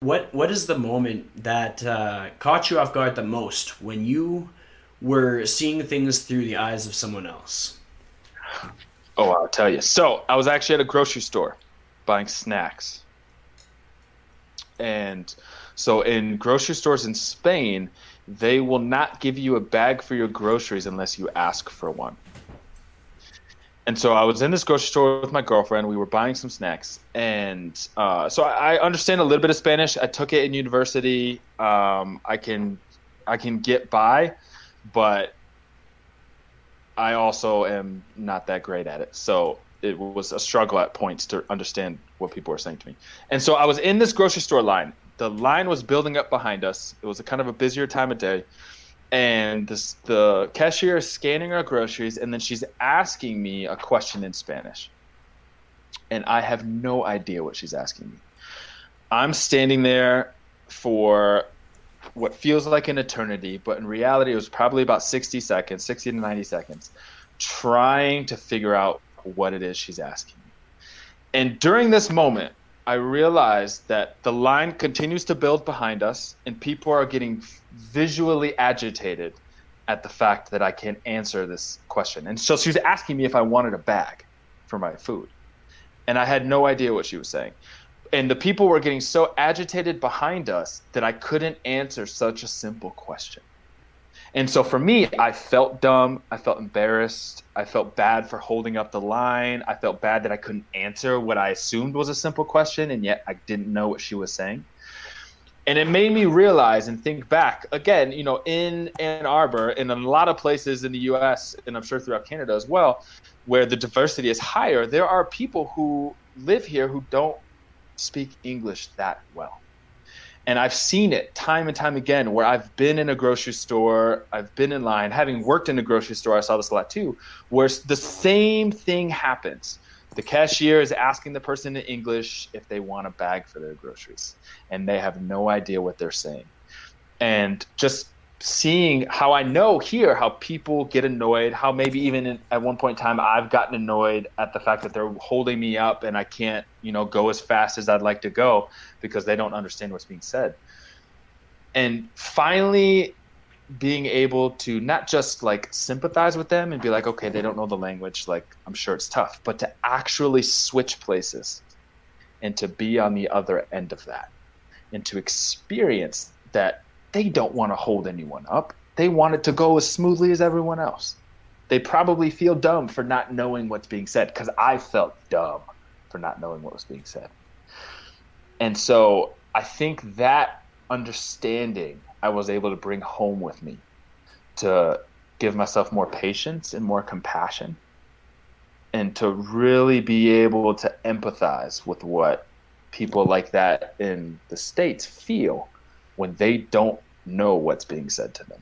What is the moment that caught you off guard the most when you were seeing things through the eyes of someone else? Oh, I'll tell you. So I was actually at a grocery store buying snacks. And so in grocery stores in Spain, they will not give you a bag for your groceries unless you ask for one. And so I was in this grocery store with my girlfriend. We were buying some snacks, and so I understand a little bit of Spanish. I took it in university. I can get by, but I also am not that great at it. So it was a struggle at points to understand what people were saying to me. And so I was in this grocery store line. The line was building up behind us. It was a kind of a busier time of day. And the cashier is scanning our groceries, and then she's asking me a question in Spanish. And I have no idea what she's asking me. I'm standing there for what feels like an eternity, but in reality, it was probably about 60 seconds, 60 to 90 seconds, trying to figure out what it is she's asking me. And during this moment, I realized that the line continues to build behind us, and people are getting visually agitated at the fact that I can't answer this question. And so she was asking me if I wanted a bag for my food. And I had no idea what she was saying. And the people were getting so agitated behind us that I couldn't answer such a simple question. And so for me, I felt dumb. I felt embarrassed. I felt bad for holding up the line. I felt bad that I couldn't answer what I assumed was a simple question, and yet I didn't know what she was saying. And it made me realize and think back again, in Ann Arbor and in a lot of places in the US, and I'm sure throughout Canada as well, where the diversity is higher, there are people who live here who don't speak English that well. And I've seen it time and time again where I've been in a grocery store, I've been in line, having worked in a grocery store, I saw this a lot too, where the same thing happens. The cashier is asking the person in English if they want a bag for their groceries, and they have no idea what they're saying. And just seeing how I know here how people get annoyed, how maybe even at one point in time I've gotten annoyed at the fact that they're holding me up and I can't, go as fast as I'd like to go because they don't understand what's being said. And finally being able to not just like sympathize with them and be like, okay, they don't know the language, like I'm sure it's tough, but to actually switch places and to be on the other end of that and to experience that they don't want to hold anyone up. They want it to go as smoothly as everyone else. They probably feel dumb for not knowing what's being said, because I felt dumb for not knowing what was being said. And so I think that understanding I was able to bring home with me to give myself more patience and more compassion, and to really be able to empathize with what people like that in the States feel when they don't know what's being said to them.